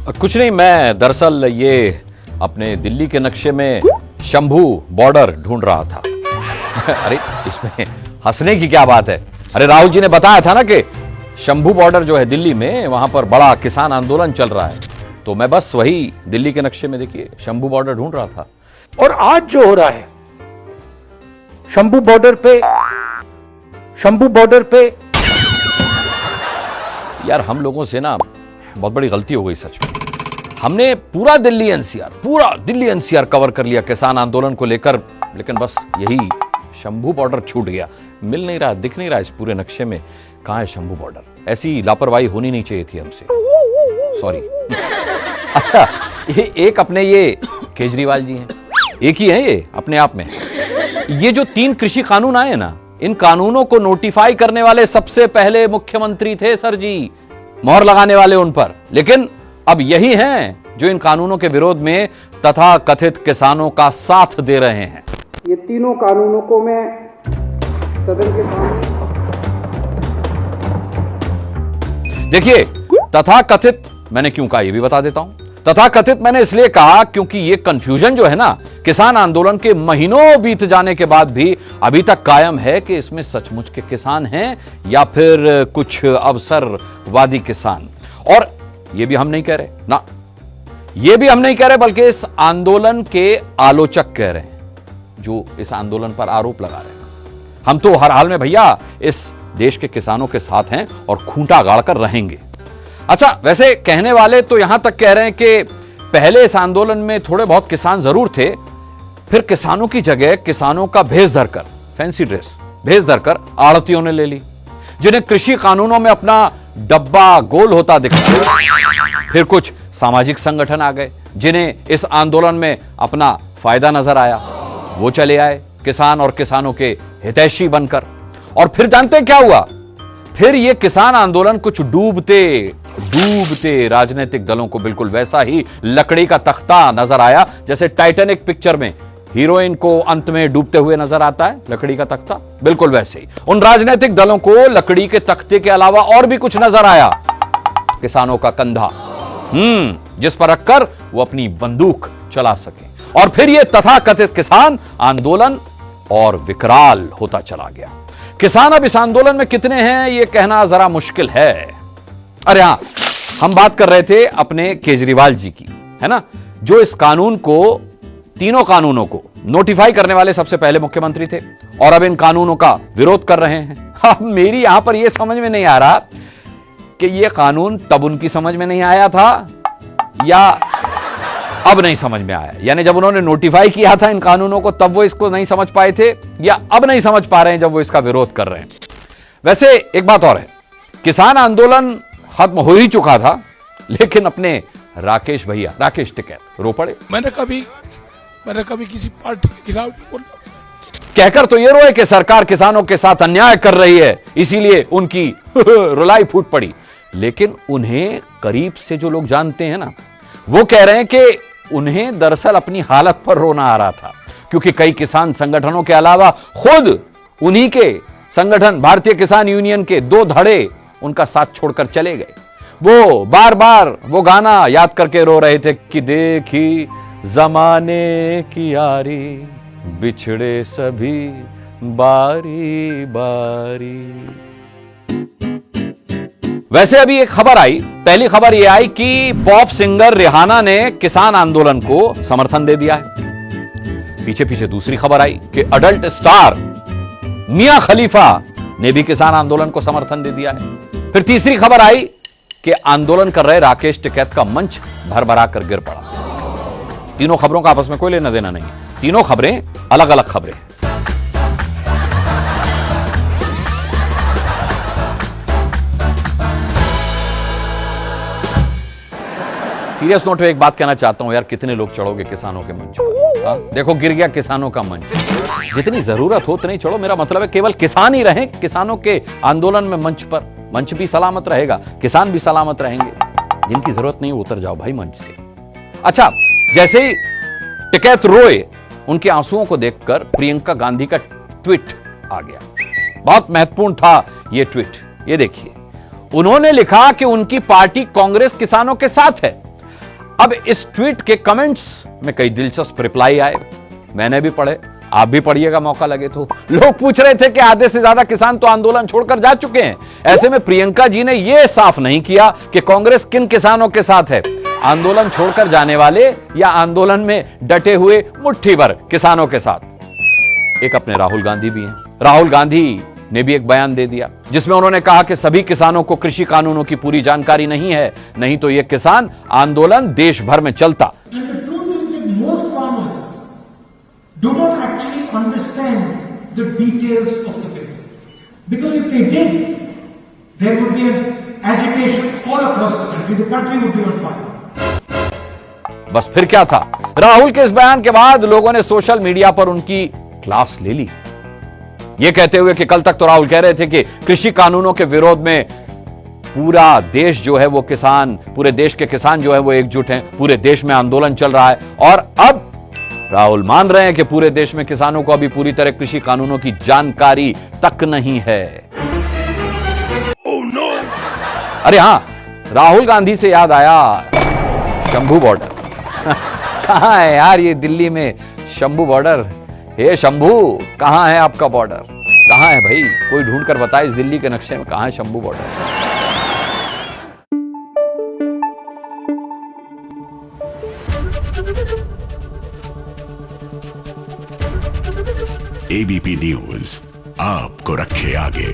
कुछ नहीं, मैं दरअसल ये अपने दिल्ली के नक्शे में शंभू बॉर्डर ढूंढ रहा था। अरे इसमें हंसने की क्या बात है? अरे राहुल जी ने बताया था ना कि शंभू बॉर्डर जो है दिल्ली में, वहां पर बड़ा किसान आंदोलन चल रहा है, तो मैं बस वही दिल्ली के नक्शे में देखिए शंभू बॉर्डर ढूंढ रहा था। और आज जो हो रहा है शंभू बॉर्डर पे यार हम लोगों से ना बहुत बड़ी गलती हो गई सच में। हमने पूरा दिल्ली एनसीआर कवर कर लिया किसान आंदोलन को लेकर, लेकिन बस यही शंभू बॉर्डर छूट गया। मिल नहीं रहा, दिख नहीं रहा इस पूरे नक्शे में कहां है शंभू बॉर्डर। ऐसी लापरवाही होनी नहीं चाहिए थी हमसे, सॉरी। अच्छा, एक अपने ये केजरीवाल जी हैं, एक ही है ये अपने आप में। ये जो 3 कृषि कानून आए ना, इन कानूनों को नोटिफाई करने वाले सबसे पहले मुख्यमंत्री थे सर जी, मोहर लगाने वाले उन पर। लेकिन अब यही हैं जो इन कानूनों के विरोध में तथा कथित किसानों का साथ दे रहे हैं। ये तीनों कानूनों को मैं सदन के सामने देखिए, तथा कथित मैंने क्यों कहा ये भी बता देता हूं। तथा कथित मैंने इसलिए कहा क्योंकि ये कंफ्यूजन जो है ना, किसान आंदोलन के महीनों बीत जाने के बाद भी अभी तक कायम है कि इसमें सचमुच के किसान हैं या फिर कुछ अवसरवादी किसान। और ये भी हम नहीं कह रहे ना, ये भी हम नहीं कह रहे, बल्कि इस आंदोलन के आलोचक कह रहे हैं जो इस आंदोलन पर आरोप लगा रहे हैं। हम तो हर हाल में भैया इस देश के किसानों के साथ हैं और खूंटा गाड़कर रहेंगे। अच्छा, वैसे कहने वाले तो यहां तक कह रहे हैं कि पहले इस आंदोलन में थोड़े बहुत किसान जरूर थे, फिर किसानों की जगह किसानों का भेष धरकर, फैंसी ड्रेस भेष धरकर आड़तियों ने ले ली, जिन्हें कृषि कानूनों में अपना डब्बा गोल होता दिखा। फिर कुछ सामाजिक संगठन आ गए जिन्हें इस आंदोलन में अपना फायदा नजर आया, वो चले आए किसान और किसानों के हितैषी बनकर। और फिर जानते क्या हुआ? फिर ये किसान आंदोलन कुछ डूबते राजनीतिक दलों को बिल्कुल वैसा ही लकड़ी का तख्ता नजर आया जैसे टाइटैनिक पिक्चर में हीरोइन को अंत में डूबते हुए नजर आता है लकड़ी का तख्ता, बिल्कुल वैसे ही उन राजनीतिक दलों को लकड़ी के तख्ते के अलावा और भी कुछ नजर आया, किसानों का कंधा, जिस पर रखकर वो अपनी बंदूक चला सके। और फिर ये तथाकथित किसान आंदोलन और विकराल होता चला गया। किसान अब इस आंदोलन में कितने हैं ये कहना जरा मुश्किल है। अरे हां, हम बात कर रहे थे अपने केजरीवाल जी की, है ना, जो इस कानून को, तीनों कानूनों को नोटिफाई करने वाले सबसे पहले मुख्यमंत्री थे और अब इन कानूनों का विरोध कर रहे हैं। अब मेरी यहां पर यह समझ में नहीं आ रहा कि यह कानून तब उनकी समझ में नहीं आया था या अब नहीं समझ में आया, यानी जब उन्होंने नोटिफाई किया था इन कानूनों को तब वो इसको नहीं समझ पाए थे, या अब नहीं समझ पा रहे हैं जब वो इसका विरोध कर रहे हैं। वैसे एक बात और है, किसान आंदोलन खत्म हो ही चुका था, लेकिन अपने राकेश भैया, राकेश टिकैत रो पड़े। मैंने कभी किसी पार्टी के खिलाफ कहकर तो ये रोए कि सरकार किसानों के साथ अन्याय कर रही है, इसीलिए उनकी रुलाई फूट पड़ी। लेकिन उन्हें करीब से जो लोग जानते हैं ना, वो कह रहे हैं कि उन्हें दरअसल अपनी हालत पर रोना आ रहा था, क्योंकि कई किसान संगठनों के अलावा खुद उन्हीं के संगठन भारतीय किसान यूनियन के 2 धड़े उनका साथ छोड़कर चले गए। वो बार बार वो गाना याद करके रो रहे थे कि देखी जमाने की यारी बिछड़े सभी बारी बारी। वैसे अभी एक खबर आई, पहली खबर यह आई कि पॉप सिंगर रिहाना ने किसान आंदोलन को समर्थन दे दिया है। पीछे पीछे दूसरी खबर आई कि अडल्ट स्टार मियां खलीफा ने भी किसान आंदोलन को समर्थन दे दिया है। फिर तीसरी खबर आई कि आंदोलन कर रहे राकेश टिकैत का मंच भरभरा कर गिर पड़ा। तीनों खबरों का आपस में कोई लेना देना नहीं, तीनों खबरें अलग अलग खबरें। सीरियस नोट पे एक बात कहना चाहता हूं यार, कितने लोग चढ़ोगे किसानों के मंच पर? हाँ? देखो गिर गया किसानों का मंच। जितनी जरूरत हो उतनी चढ़ो, मेरा मतलब है केवल किसान ही रहें किसानों के आंदोलन में मंच पर, मंच भी सलामत रहेगा, किसान भी सलामत रहेंगे। जिनकी जरूरत नहीं उतर जाओ भाई मंच से। अच्छा, जैसे ही टिकैत रोए, उनके आंसुओं को देखकर प्रियंका गांधी का ट्वीट आ गया। बहुत महत्वपूर्ण था यह ट्वीट, ये देखिए। उन्होंने लिखा कि उनकी पार्टी कांग्रेस किसानों के साथ है, अब इस ट्वीट के कमेंट्स में कई दिलचस्प रिप्लाई आए, मैंने भी पढ़े, आप भी पढ़िएगा मौका लगे तो। लोग पूछ रहे थे कि आधे से ज्यादा किसान तो आंदोलन छोड़कर जा चुके हैं, ऐसे में प्रियंका जी ने यह साफ नहीं किया कि कांग्रेस किन किसानों के साथ है, आंदोलन छोड़कर जाने वाले या आंदोलन में डटे हुए मुट्ठी भर किसानों के साथ। एक अपने राहुल गांधी भी हैं। राहुल गांधी ने भी एक बयान दे दिया जिसमें उन्होंने कहा कि सभी किसानों को कृषि कानूनों की पूरी जानकारी नहीं है, नहीं तो यह किसान आंदोलन देश भर में चलता। And the truth is that most farmers do not actually understand the details of the bill. Because if they did, there would be an agitation all across the country. The country would be on fire. बस फिर क्या था, राहुल के इस बयान के बाद लोगों ने सोशल मीडिया पर उनकी क्लास ले ली, यह कहते हुए कि कल तक तो राहुल कह रहे थे कि कृषि कानूनों के विरोध में पूरा देश जो है वो किसान, पूरे देश के किसान जो है वो एकजुट हैं, पूरे देश में आंदोलन चल रहा है, और अब राहुल मान रहे हैं कि पूरे देश में किसानों को अभी पूरी तरह कृषि कानूनों की जानकारी तक नहीं है। अरे हां, राहुल गांधी से याद आया शंभू बॉर्डर। कहां है यार ये दिल्ली में शंभू बॉर्डर? हे शंभू, कहां है आपका बॉर्डर? कहां है भाई? कोई ढूंढ कर बताए इस दिल्ली के नक्शे में कहां है शंभू बॉर्डर? एबीपी न्यूज आपको रखे आगे।